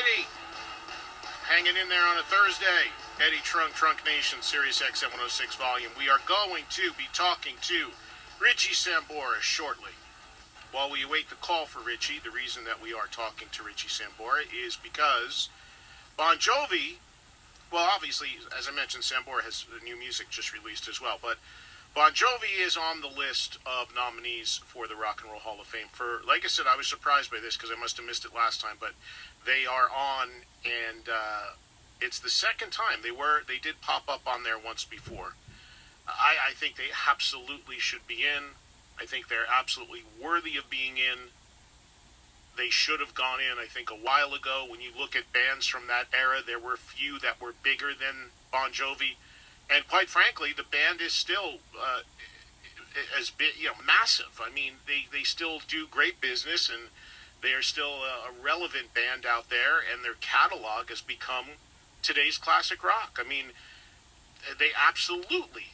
righty. Hanging in there on a Thursday. Eddie Trunk Nation, SiriusXM 106 volume. We are going to be talking to Richie Sambora shortly. While we await the call for Richie, the reason that we are talking to Richie Sambora is because Bon Jovi, well, obviously, as I mentioned, Sambora has new music just released as well, but Bon Jovi is on the list of nominees for the Rock and Roll Hall of Fame. For, like I said, I was surprised by this because I must have missed it last time, but they are on, and it's the second time. They did pop up on there once before. I think they absolutely should be in. I think they're absolutely worthy of being in. They should have gone in, I think, a while ago. When you look at bands from that era, there were few that were bigger than Bon Jovi. And quite frankly, the band is still as big, massive. I mean, they still do great business, and they are still a relevant band out there, and their catalog has become today's classic rock. I mean, they absolutely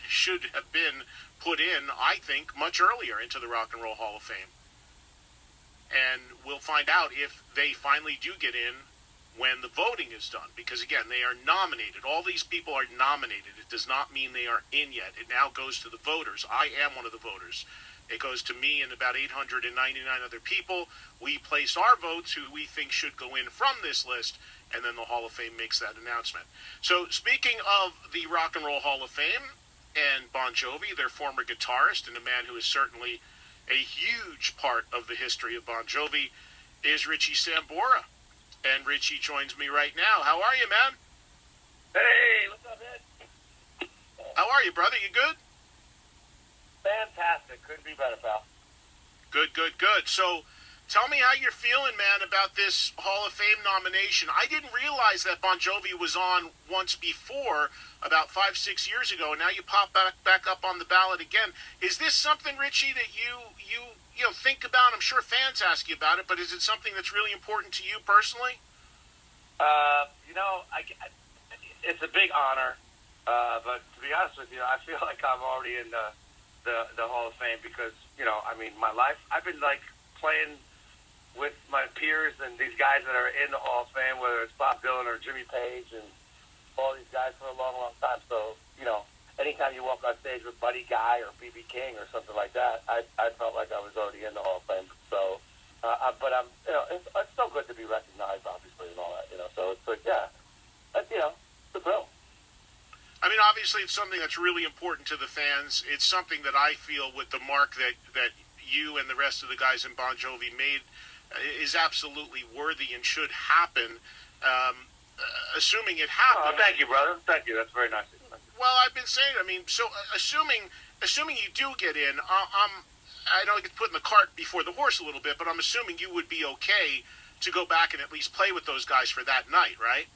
should have been put in, I think, much earlier into the Rock and Roll Hall of Fame. And we'll find out if they finally do get in when the voting is done. Because, again, they are nominated. All these people are nominated. It does not mean they are in yet. It now goes to the voters. I am one of the voters. It goes to me and about 899 other people. We place our votes who we think should go in from this list, and then the Hall of Fame makes that announcement. So, speaking of the Rock and Roll Hall of Fame and Bon Jovi, their former guitarist and a man who is certainly a huge part of the history of Bon Jovi, is Richie Sambora. And Richie joins me right now. How are you, man? Hey, what's up, Ed? How are you, brother? You good? Fantastic. Couldn't be better, pal. Good. So, tell me how you're feeling, man, about this Hall of Fame nomination. I didn't realize that Bon Jovi was on once before, about 5-6 years ago, and now you pop back up on the ballot again. Is this something, Richie, that you think about? I'm sure fans ask you about it, but is it something that's really important to you personally? It's a big honor, but to be honest with you, I feel like I'm already in the Hall of Fame because, my life, I've been, playing with my peers and these guys that are in the Hall of Fame, whether it's Bob Dylan or Jimmy Page and all these guys for a long, long time. So, anytime you walk on stage with Buddy Guy or B.B. King or something like that, I felt like I was already in the Hall of Fame. So, but I'm, it's so good to be recognized, obviously, and all that, So it's like, yeah, that's, it's a thrill. I mean, obviously, it's something that's really important to the fans. It's something that I feel with the mark that you and the rest of the guys in Bon Jovi made is absolutely worthy and should happen. Assuming it happens. Oh, thank you, brother. Thank you. That's very nice. Well, I've been saying, so assuming you do get in, I don't get putting the cart before the horse a little bit, but I'm assuming you would be okay to go back and at least play with those guys for that night, right?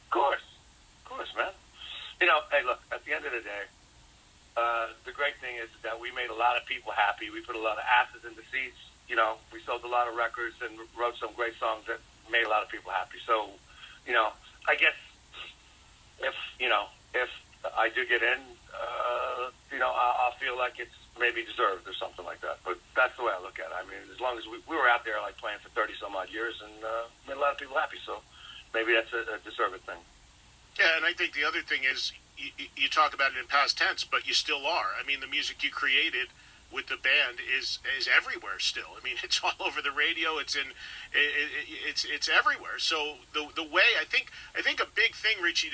Of course, man. Hey, look, at the end of the day, the great thing is that we made a lot of people happy. We put a lot of asses in the seats. We sold a lot of records and wrote some great songs that made a lot of people happy. So, I guess if I do get in, I'll feel like it's maybe deserved or something like that. But that's the way I look at it. I mean, as long as we were out there playing for 30-some-odd years and made a lot of people happy, so maybe that's a deserved thing. Yeah, and I think the other thing is you talk about it in past tense, but you still are. I mean, the music you created with the band is everywhere still. I mean, it's all over the radio. It's everywhere. So the way I think a big thing, Richie,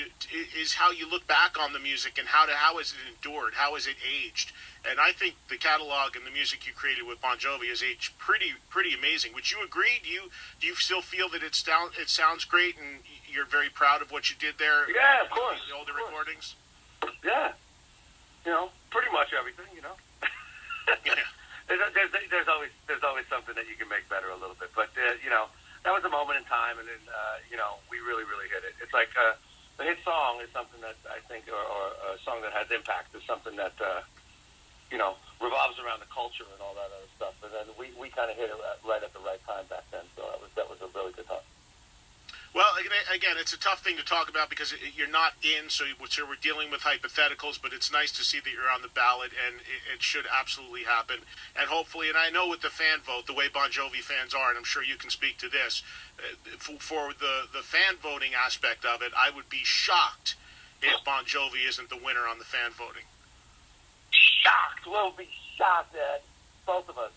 is how you look back on the music and how has it endured, how has it aged. And I think the catalog and the music you created with Bon Jovi has aged pretty amazing. Would you agree? Do you still feel that it sounds great and you're very proud of what you did there? Yeah, of course. The older recordings. Yeah, pretty much everything. Yeah. There's always something that you can make better a little bit, but that was a moment in time, and then we really hit it. It's like the hit song is something that I think, or a song that has impact, is something that revolves around the culture and all that other stuff. And then we kind of hit it right at the right time back then, so that was a really good time. Well, and again, it's a tough thing to talk about because you're not in, so we're dealing with hypotheticals, but it's nice to see that you're on the ballot, and it should absolutely happen. And hopefully, and I know with the fan vote, the way Bon Jovi fans are, and I'm sure you can speak to this, for the fan voting aspect of it, I would be shocked if Bon Jovi isn't the winner on the fan voting. Shocked. We'll be shocked, Ed. Both of us.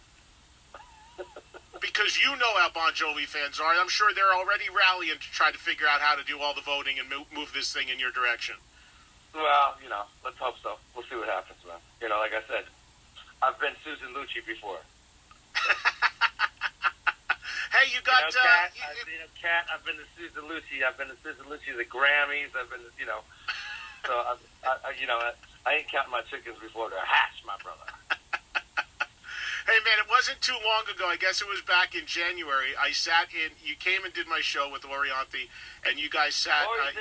Because you know how Bon Jovi fans are. I'm sure they're already rallying to try to figure out how to do all the voting and move this thing in your direction. Well, let's hope so. We'll see what happens, man. Like I said, I've been Susan Lucci before. Hey, you got... Kat, I've been to Susan Lucci. I've been to Susan Lucci, the Grammys. I've been, so, I ain't counting my chickens before they're hatched, my brother. Hey, man, it wasn't too long ago. I guess it was back in January. I sat in... You came and did my show with Orianthi, and you guys sat... Ori's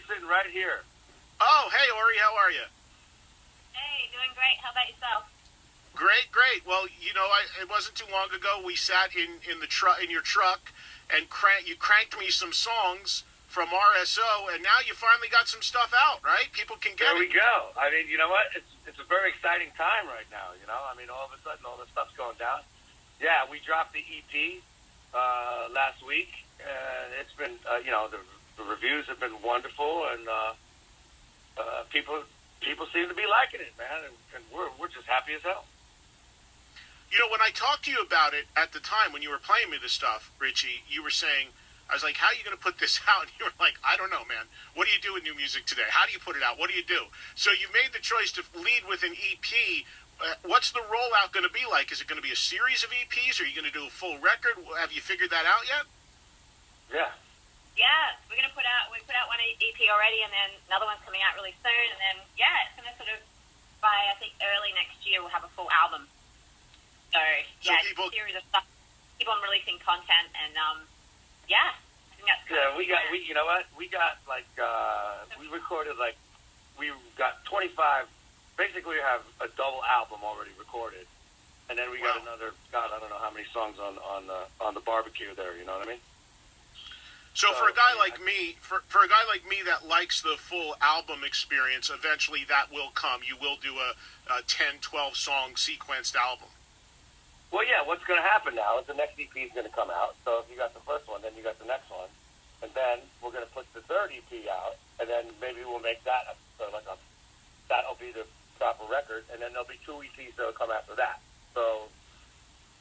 sitting right here. Oh, hey, Ori, how are you? Hey, doing great. How about yourself? Great, great. Well, it wasn't too long ago. We sat in your truck, and you cranked me some songs from RSO, and now you finally got some stuff out, right? People can get it. There we go. I mean, you know what? It's a very exciting time right now, I mean, all of a sudden, all this stuff's going down. Yeah, we dropped the EP last week, and it's been, the reviews have been wonderful, and people seem to be liking it, man, and we're just happy as hell. When I talked to you about it at the time when you were playing me this stuff, Richie, you were saying, I was like, how are you going to put this out? And you were like, I don't know, man. What do you do with new music today? How do you put it out? What do you do? So you made the choice to lead with an EP. What's the rollout going to be like? Is it going to be a series of EPs? Are you going to do a full record? Have you figured that out yet? Yeah. Yeah, we put out one EP already, and then another one's coming out really soon, and then, it's going to sort of, by, I think, early next year, we'll have a full album. So yeah, it's a series of stuff. Keep on releasing content, and, I think that's cool. Yeah, we got we recorded, we got 25, basically we have a double album already recorded, and then we got another, I don't know how many songs on the barbecue there, you know what I mean? So for a guy like me, for a guy like me that likes the full album experience, eventually that will come. You will do a 10, 12 song sequenced album. Well, yeah, what's going to happen now is the next EP is going to come out. So if you got the first one, then you got the next one. And then we're going to put the third EP out, and then maybe we'll make that that'll be the proper record, and then there'll be 2 EPs that'll come after that. So,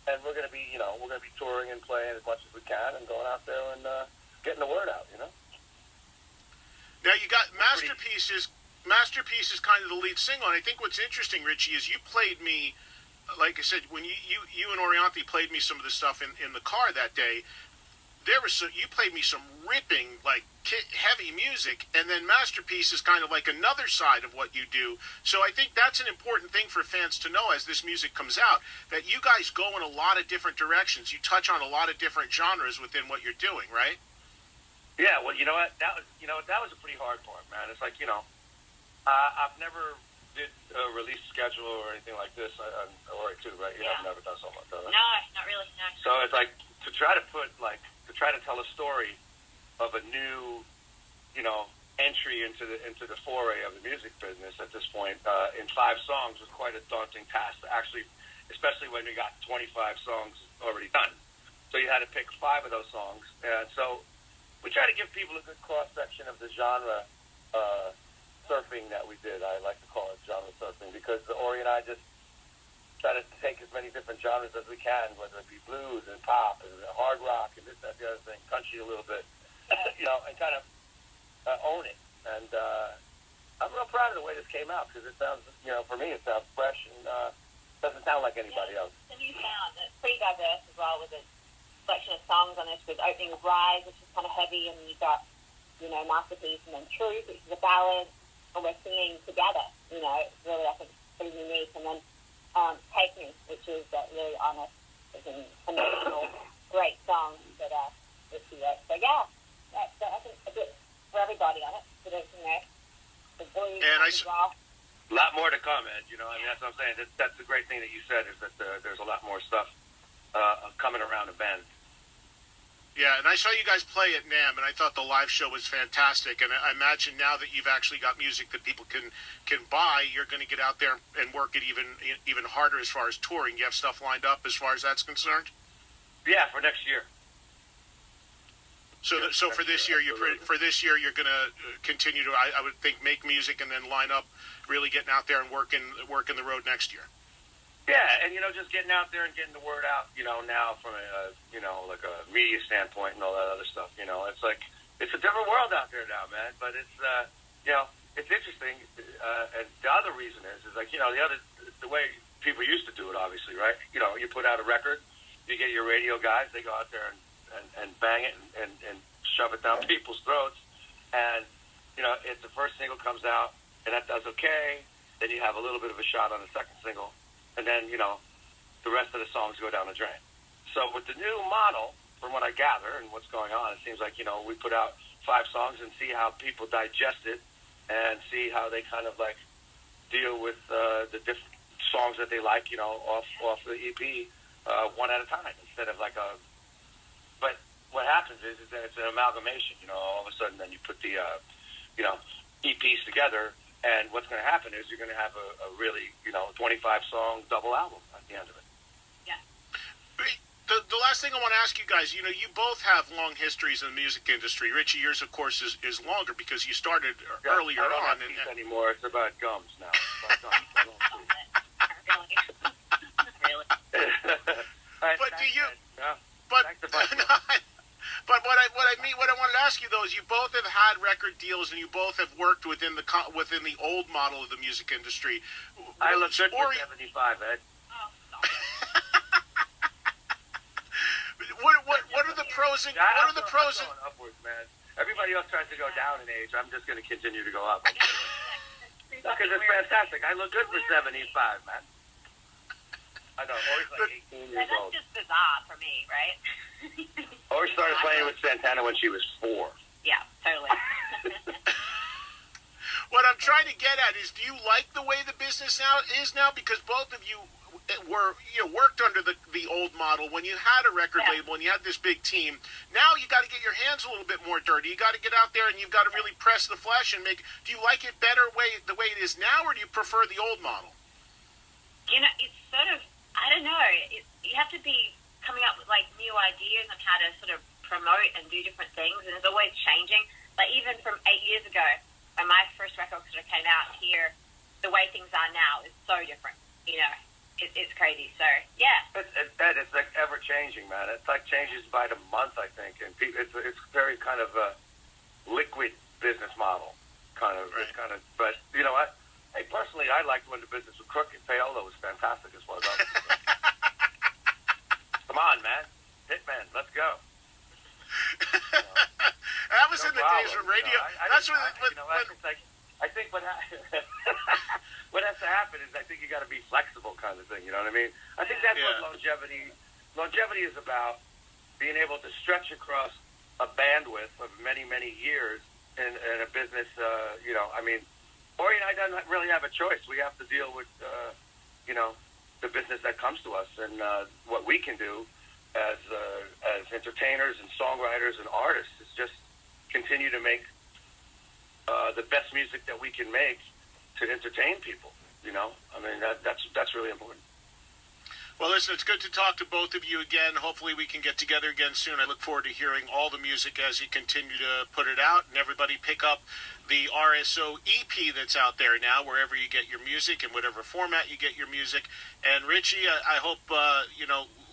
and we're going to be, we're going to be touring and playing as much as we can and going out there and getting the word out, Now you got Masterpiece is kind of the lead single, and I think what's interesting, Richie, is you played me, like I said, when you and Orianthi played me some of the stuff in the car that day, you played me some ripping, heavy music, and then Masterpiece is kind of like another side of what you do. So I think that's an important thing for fans to know as this music comes out, that you guys go in a lot of different directions. You touch on a lot of different genres within what you're doing, right? Yeah, well, you know what? That was a pretty hard part, man. It's like, I've never did a release schedule or anything like this. Or too, right? I've never done something like that. Right? No, not really. No. So it's like to try to tell a story of a new, entry into the foray of the music business at this point in 5 songs was quite a daunting task. Actually, especially when we got 25 songs already done. So you had to pick 5 of those songs, and so we try to give people a good cross section of the genre. Surfing that we did. I like to call it genre surfing because Ori and I just try to take as many different genres as we can, whether it be blues and pop and hard rock and this, that, the other thing, country a little bit, and kind of own it. And I'm real proud of the way this came out because it sounds, for me, it sounds fresh and doesn't sound like anybody else. It's a new sound. It's pretty diverse as well with a selection of songs on this, with opening of Rise, which is kind of heavy, and you've got, Masterpiece, and then Truth, which is a ballad. And we're singing together, it's really, I think, pretty unique. And then Take Me, which is really honest, it's an emotional, great song that Richie wrote. So yeah, that's I think a bit for everybody on it. So there's, the blues as well. A lot more to come, Ed. That's what I'm saying. That's the great thing that you said is that there's a lot more stuff coming around the bend. Yeah, and I saw you guys play at NAMM, and I thought the live show was fantastic. And I imagine now that you've actually got music that people can buy, you're going to get out there and work it even harder as far as touring. You have stuff lined up as far as that's concerned. Yeah, for next year. So, so for this year, you're going to continue to, I would think, make music and then line up, really getting out there and working the road next year. Yeah, and just getting out there and getting the word out. Now from a like a media standpoint and all that other stuff. It's like it's a different world out there now, man. But it's it's interesting. And the other reason is like the way people used to do it, obviously, right? You put out a record, you get your radio guys, they go out there and bang it and shove it down people's throats, and if the first single comes out and that does okay, then you have a little bit of a shot on the second single. And then, the rest of the songs go down the drain. So with the new model, from what I gather and what's going on, it seems like, we put out 5 songs and see how people digest it and see how they kind of like deal with the different songs that they like, off the EP one at a time instead of like a... But what happens is that it's an amalgamation, all of a sudden then you put the, EPs together. And what's going to happen is you're going to have a really, 25-song double album at the end of it. Yeah. The last thing I want to ask you guys, you both have long histories in the music industry. Richie, yours, of course, is longer because you started earlier I don't on. have teeth anymore. It's about gums now. It's about gums. I don't Really? But do you... Yeah. But... Thanks a bunch, But what I wanted to ask you though is you both have had record deals and you both have worked within the old model of the music industry. I look good for 75, Ed. Oh, stop. What are the pros and what are the pros and... I'm going upwards, man. Everybody else tries to go down in age. I'm just going to continue to go up. Because it's fantastic. I look good for 75, man. I know. Always like 18 years old. That's just bizarre for me, right? Always started playing with Santana when she was 4. Yeah, totally. What I'm trying to get at is, do you like the way the business is now? Because both of you worked under the old model when you had a record label and you had this big team. Now you got to get your hands a little bit more dirty. You got to get out there and you've got to really press the flesh and make. Do you like it better the way it is now, or do you prefer the old model? It's sort of, I don't know. You have to be coming up with like new ideas on how to sort of promote and do different things, and it's always changing. Like even from 8 years ago, when my first record sort of came out here, the way things are now is so different. It's crazy. So yeah, it's like ever changing, man. It's like changes by the month, I think, and it's very kind of a liquid business model, kind of. Right. It's kind of, but you know what? Hey, personally, I liked when the business was crooked. Payola was fantastic as well. Come on, man. Hitman, let's go. That was in the days when radio. That's when. I think what what has to happen is I think you got to be flexible, kind of thing. You know what I mean? I think that's what longevity is about. Being able to stretch across a bandwidth of many years in a business. I mean, Ori and I don't really have a choice. We have to deal with the business that comes to us and what we can do as entertainers and songwriters and artists is just continue to make the best music that we can make to entertain people. I mean that's really important. Well, listen, it's good to talk to both of you again. Hopefully we can get together again soon. I look forward to hearing all the music as you continue to put it out. And everybody pick up the RSO EP that's out there now, wherever you get your music, in whatever format you get your music. And Richie, I hope,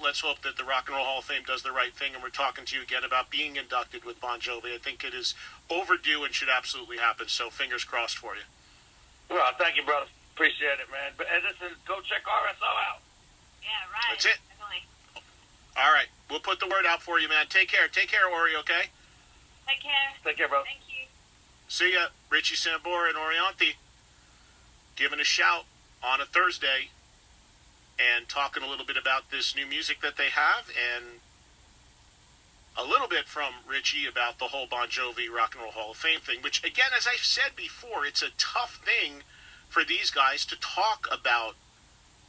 let's hope that the Rock and Roll Hall of Fame does the right thing. And we're talking to you again about being inducted with Bon Jovi. I think it is overdue and should absolutely happen. So fingers crossed for you. Well, thank you, brother. Appreciate it, man. But listen, go check RSO out. Yeah, right. That's it. Definitely. All right. We'll put the word out for you, man. Take care. Take care, Ori, okay? Take care. Take care, bro. Thank you. See ya. Richie Sambora and Orianthi giving a shout on a Thursday and talking a little bit about this new music that they have and a little bit from Richie about the whole Bon Jovi Rock and Roll Hall of Fame thing, which, again, as I've said before, it's a tough thing for these guys to talk about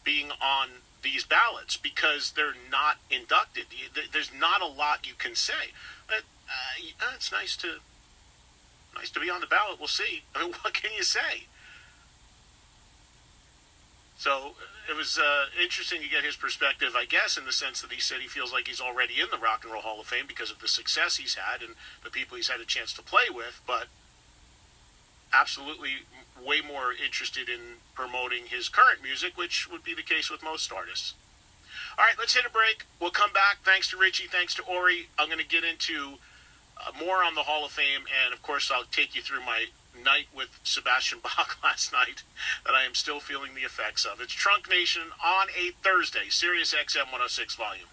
being on these ballots because they're not inducted. There's not a lot you can say. But it's nice to be on the ballot. We'll see. I mean, what can you say? So it was interesting to get his perspective, I guess, in the sense that he said he feels like he's already in the Rock and Roll Hall of Fame because of the success he's had and the people he's had a chance to play with, but absolutely way more interested in promoting his current music, which would be the case with most artists. All right, let's hit a break. We'll come back. Thanks to Richie. Thanks to Ori. I'm going to get into more on the Hall of Fame, and, of course, I'll take you through my night with Sebastian Bach last night that I am still feeling the effects of. It's Trunk Nation on a Thursday, SiriusXM 106 Volume.